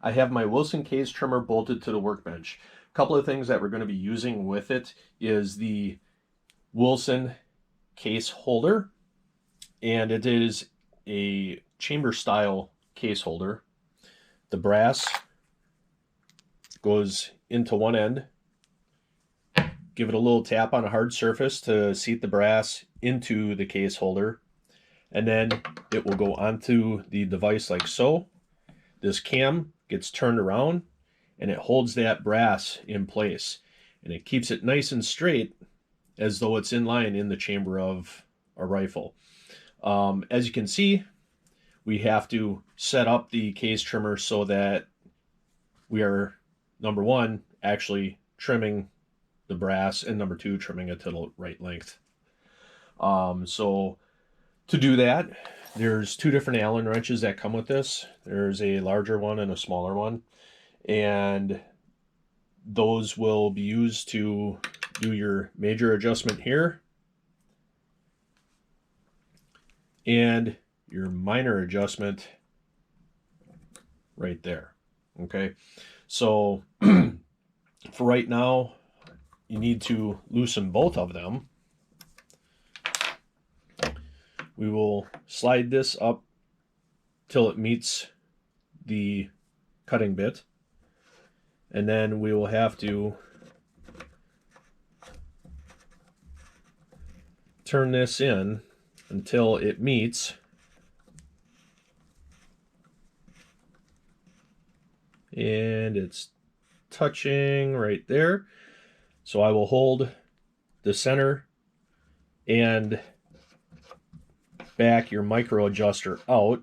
I have my Wilson case trimmer bolted to the workbench. A couple of things that we're going to be using with it is the Wilson case holder, and it is a chamber style case holder. The brass goes into one end. Give it a little tap on a hard surface to seat the brass into the case holder, and then it will go onto the device like so. This cam gets turned around and it holds that brass in place, and it keeps it nice and straight as though it's in line in the chamber of a rifle. As you can see, we have to set up the case trimmer so that we are, number one, actually trimming the brass, and number two, trimming it to the right length. So to do that, there's two different Allen wrenches that come with this. There's a larger one and a smaller one, and those will be used to do your major adjustment here and your minor adjustment right there. Okay, so for right now, you need to loosen both of them. We will slide this up till it meets the cutting bit, and then we will have to turn this in until it meets and it's touching right there. So I will hold the center and back your micro adjuster out,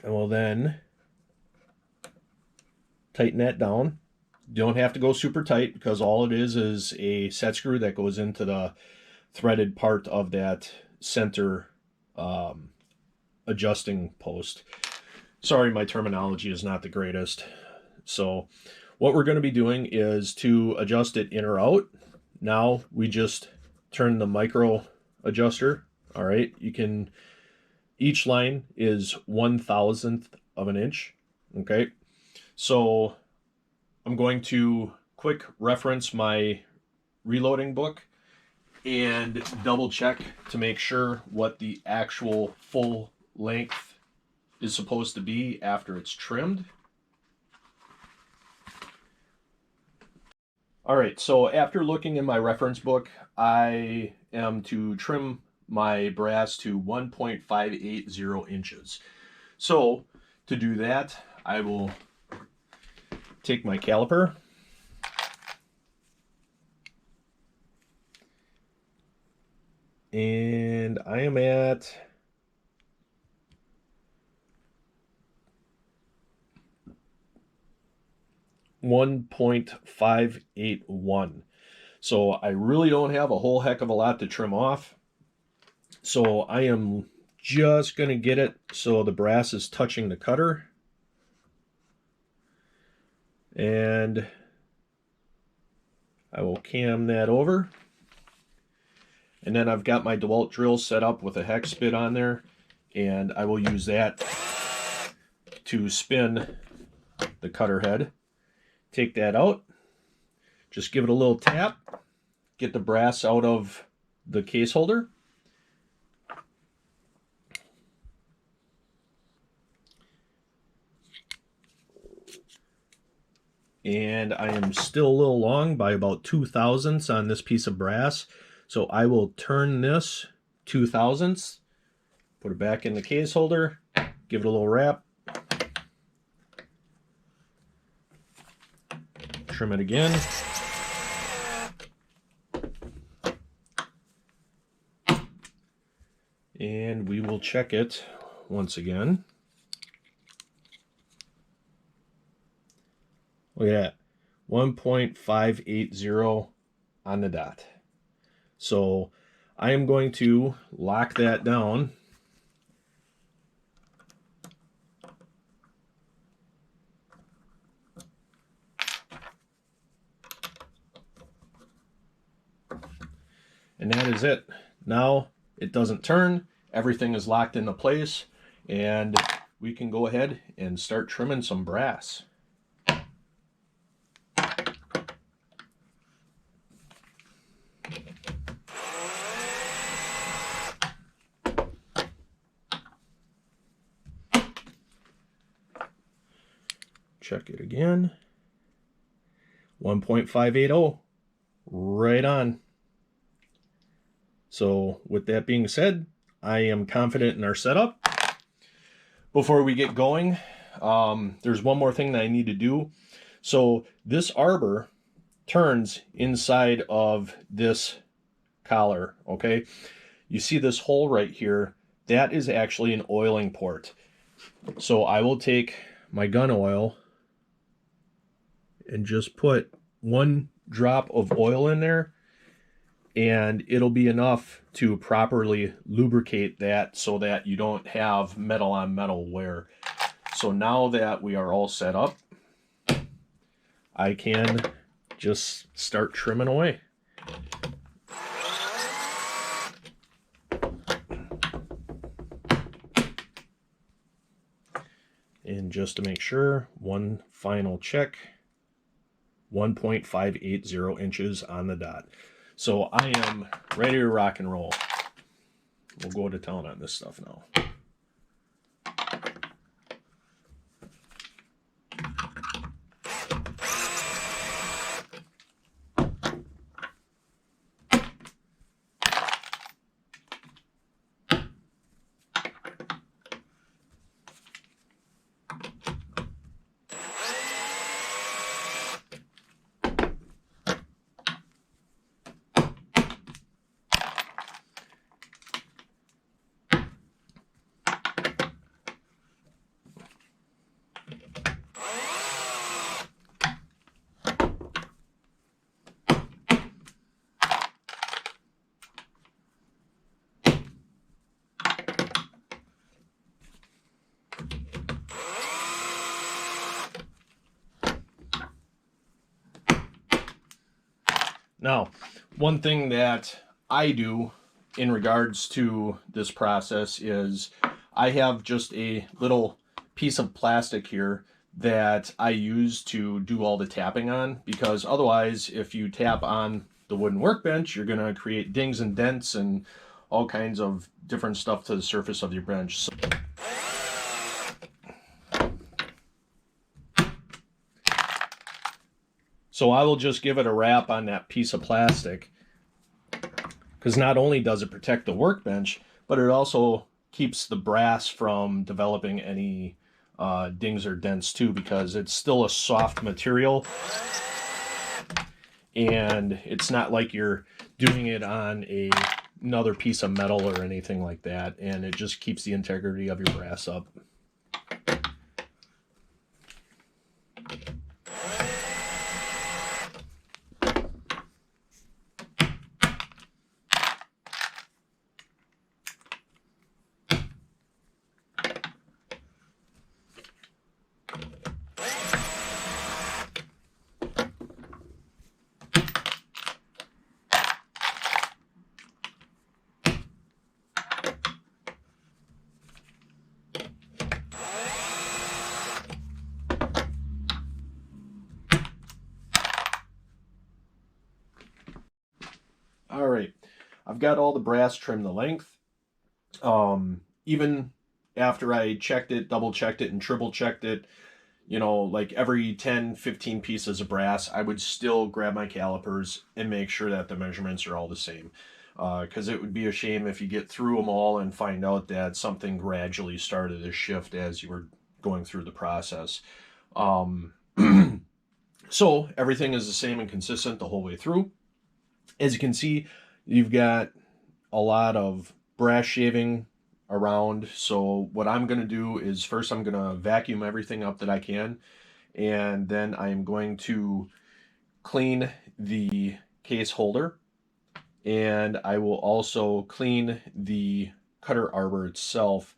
and we'll then tighten that down. You don't have to go super tight because all it is a set screw that goes into the threaded part of that center adjusting post. Sorry, my terminology is not the greatest. So what we're going to be doing is to adjust it in or out. Now we just turn the micro adjuster. All right, you can, each line is 1/1000th of an inch. Okay, so I'm going to quick reference my reloading book and double check to make sure what the actual full length is supposed to be after it's trimmed. All right, so after looking in my reference book, I am to trim my brass to 1.580 inches. So to do that, I will take my caliper and I am at 1.581. So I really don't have a whole heck of a lot to trim off. So I am just going to get it so the brass is touching the cutter. And I will cam that over. And then I've got my DeWalt drill set up with a hex bit on there, and I will use that to spin the cutter head. Take that out, just give it a little tap, get the brass out of the case holder. And I am still a little long by about 2/1000ths on this piece of brass. So I will turn this 2/1000ths, put it back in the case holder, give it a little wrap, trim it again. And we will check it once again. Look at that, 1.580 on the dot. So I am going to lock that down. And that is it. Now it doesn't turn, everything is locked into place, and we can go ahead and start trimming some brass. Check it again. 1.580. Right on. So with that being said, I am confident in our setup. Before we get going, there's one more thing that I need to do. So this arbor turns inside of this collar, okay? You see this hole right here? That is actually an oiling port. So I will take my gun oil and just put 1 drop of oil in there, and it'll be enough to properly lubricate that so that you don't have metal on metal wear. So now that we are all set up, I can just start trimming away. And just to make sure, one final check, 1.580 inches on the dot. So I am ready to rock and roll. We'll go to town on this stuff now. Now, one thing that I do in regards to this process is I have just a little piece of plastic here that I use to do all the tapping on, because otherwise if you tap on the wooden workbench, you're going to create dings and dents and all kinds of different stuff to the surface of your bench. So I will just give it a wrap on that piece of plastic, because not only does it protect the workbench, but it also keeps the brass from developing any dings or dents too, because it's still a soft material and it's not like you're doing it on another piece of metal or anything like that, and it just keeps the integrity of your brass up. All right, I've got all the brass trimmed the length. Even after I checked it, double checked it, and triple checked it, you know, like every 10, 15 pieces of brass, I would still grab my calipers and make sure that the measurements are all the same. Because it would be a shame if you get through them all and find out that something gradually started to shift as you were going through the process. So everything is the same and consistent the whole way through. As you can see, you've got a lot of brass shaving around. So what I'm going to do is first I'm going to vacuum everything up that I can, and then I'm going to clean the case holder, and I will also clean the cutter arbor itself,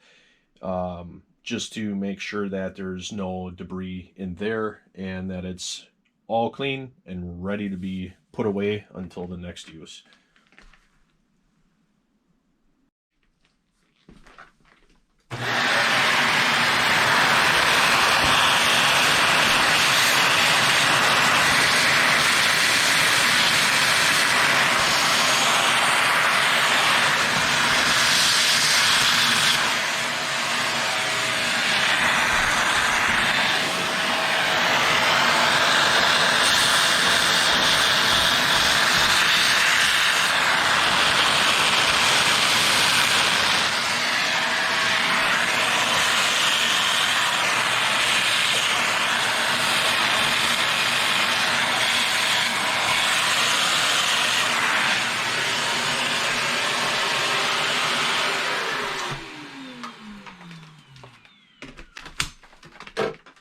just to make sure that there's no debris in there and that it's all clean and ready to be put away until the next use.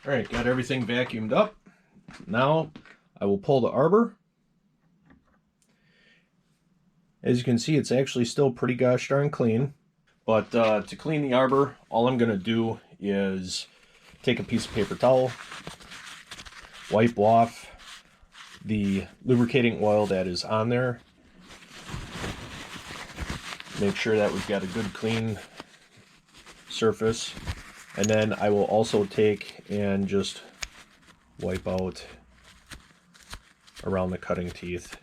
All right, got everything vacuumed up. Now I will pull the arbor. As you can see, it's actually still pretty gosh darn clean. But to clean the arbor, all I'm going to do is take a piece of paper towel, wipe off the lubricating oil that is on there. Make sure that we've got a good clean surface. And then I will also take and just wipe out around the cutting teeth.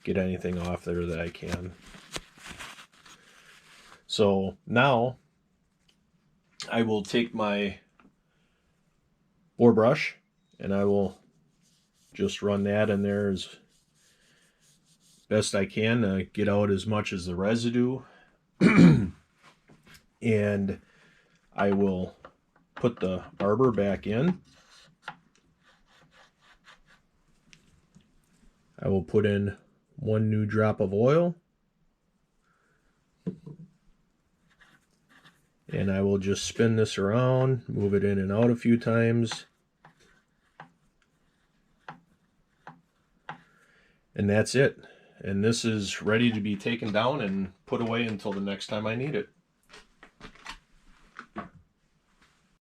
Get anything off there that I can. So now I will take my bore brush and I will just run that in there as best I can to get out as much as the residue. And I will put the arbor back in. I will put in 1 new drop of oil. And I will just spin this around, move it in and out a few times. And that's it. And this is ready to be taken down and put away until the next time I need it.